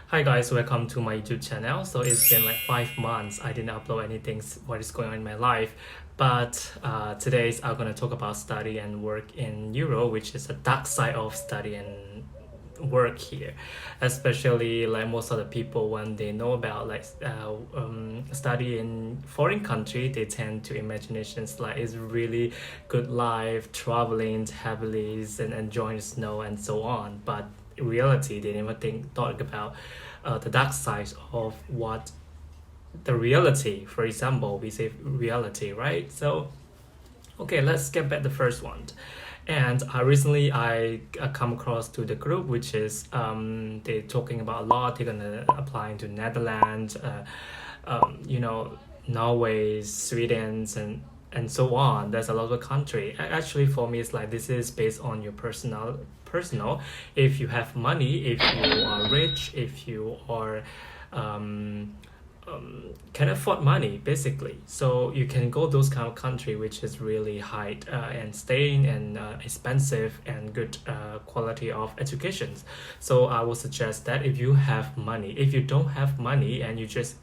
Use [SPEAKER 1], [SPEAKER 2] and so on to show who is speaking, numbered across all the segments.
[SPEAKER 1] Hi guys, welcome to my YouTube channel. So it's been like 5 months I didn't upload anything what is going on in my life, but today I'm gonna talk about study and work in Europe, which is a dark side of study and work here, especially like most of the people when they know about study in foreign country, they tend to imaginations like it's really good life, traveling heavily and enjoying snow and so on, but in reality they never thought about the dark side of what the reality. For example, we say reality, right? So okay, let's get back the first one. And recently I come across to the group which is they're talking about a lot. They're gonna apply into Netherlands, you know, Norway, Sweden, and so on. There's a lot of country. Actually, for me, it's like this is based on your personal. If you have money, if you are rich, if you are um, can afford money basically, so you can go those kind of country which is really high and staying and expensive and good quality of education. So I would suggest that if you have money, if you don't have money and you just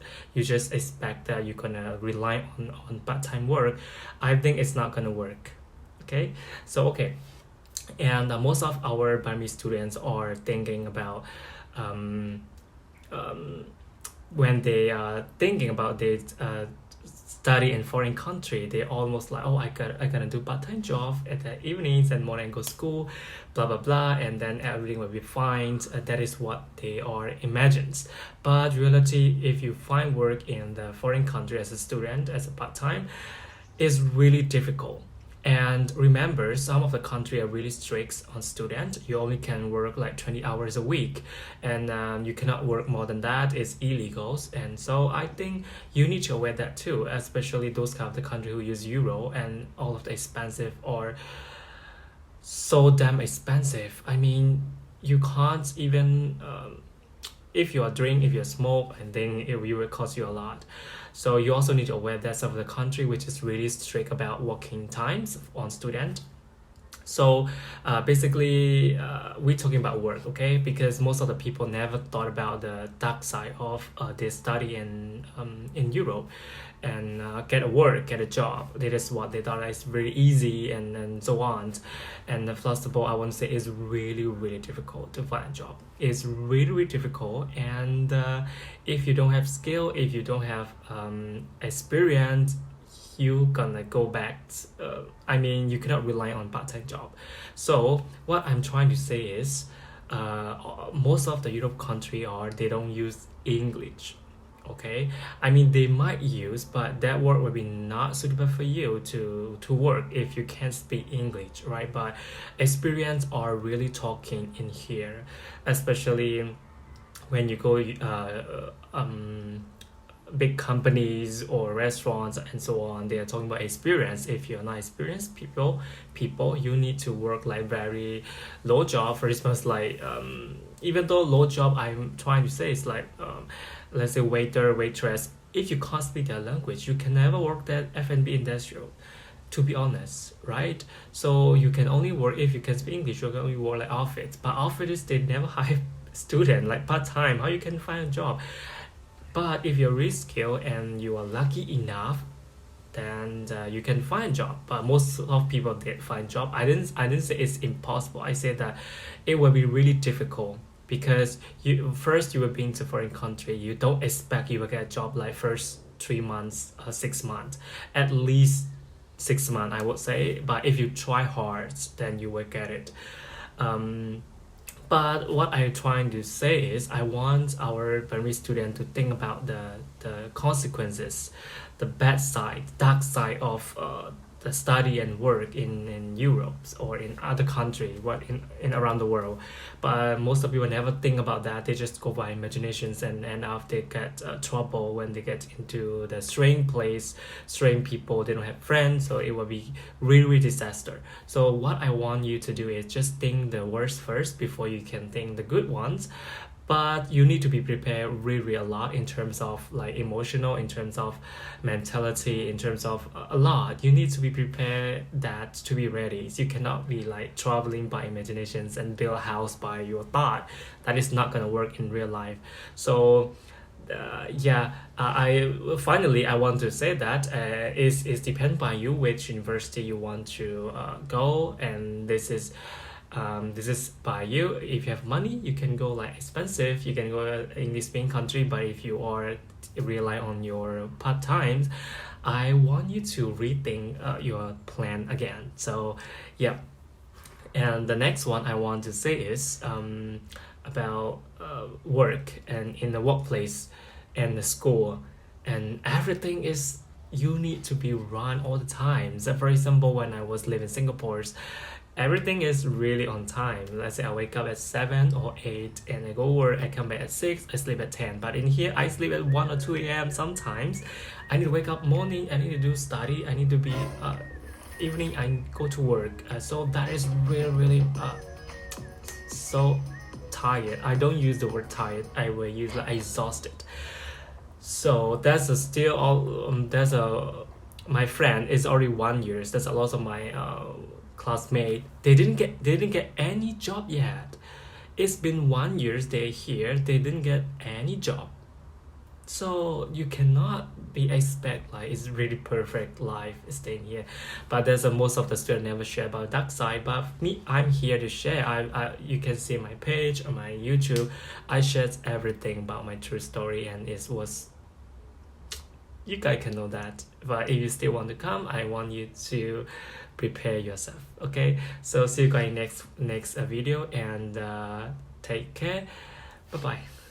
[SPEAKER 1] expect that you're gonna rely on part-time work, I think it's not gonna work. Okay, so okay, and most of our Burmese students are thinking about um, um, when they are thinking about they study in foreign country, they almost like, oh, I gotta do part-time job at the evenings and morning go school, blah blah blah, and then everything will be fine. That is what they are imagines. But reality, if you find work in the foreign country as a student, as a part-time, is really difficult. And remember, some of the country are really strict on student. You only can work like 20 hours a week, and you cannot work more than that. It's illegal. And so I think you need to aware that too, especially those kind of the country who use euro and all of the expensive or so damn expensive. I mean, you can't even if you are drink, if you smoke, and then it will cost you a lot. So you also need to aware that some of the country which is really strict about working times on student. So basically, we're talking about work, okay? Because most of the people never thought about the dark side of their study in Europe and get a work, get a job. That is what they thought is very easy and so on. And first of all, I want to say it's really, really difficult to find a job. It's really, really difficult. And if you don't have skill, if you don't have experience, you gonna go back. I mean, you cannot rely on part-time job. So what I'm trying to say is, most of the Europe country are they don't use English. Okay, I mean they might use, but that word will be not suitable for you to work if you can't speak English, right? But experience are really talking in here, especially when you go big companies or restaurants and so on. They are talking about experience. If you're not experienced people, you need to work like very low job. For instance, like even though low job, I'm trying to say is like let's say waiter, waitress. If you can't speak their language, you can never work that F&B industrial, to be honest, right? So you can only work if you can speak English. You can only work like outfits, but outfitters they never hire student like part-time. How you can find a job? But if you're really skilled and you are lucky enough, then you can find a job. But most of people did find job. I didn't say it's impossible. I said that it will be really difficult because you will be into foreign country. You don't expect you will get a job like first 3 months, 6 months, at least 6 months I would say. But if you try hard, then you will get it. But what I'm trying to say is I want our Burmese student to think about the consequences, the bad side, dark side of the study and work in Europe or in other country, what in around the world. But most of people never think about that. They just go by imaginations, and after they get trouble when they get into the strange place, strange people, they don't have friends, so it will be really, really disaster. So what I want you to do is just think the worst first before you can think the good ones. but you need to be prepared really a lot in terms of like emotional, in terms of mentality, in terms of a lot. You need to be prepared that to be ready. You cannot be like traveling by imaginations and build a house by your thought. That is not gonna work in real life. So I finally I want to say that is depend by you which university you want to go, and this is by you. If you have money, you can go like expensive, you can go in this main country, but if you are rely on your part times, I want you to rethink your plan again. So yeah. And the next one I want to say is about work and in the workplace and the school, and everything is you need to be run all the time. So for example, when I was living in Singapore, everything is really on time. Let's say I wake up at 7 or 8 and I go work, I come back at 6, I sleep at 10. But in here, I sleep at 1 or 2 a.m. sometimes. I need to wake up morning, I need to do study, I need to be evening, I go to work. So that is really so tired. I don't use the word tired, I will use like exhausted. So that's a still all that's a my friend is already 1 year. That's a lot of my classmate. They didn't get any job yet. It's been 1 year they're here. They didn't get any job. So you cannot be expect like it's really perfect life staying here. But there's a most of the students never share about dark side. But me, I'm here to share. I you can see my page on my YouTube. I shared everything about my true story, and it was you guys can know that. But if you still want to come, I want you to prepare yourself. Okay, so see you guys next video, and take care. Bye bye.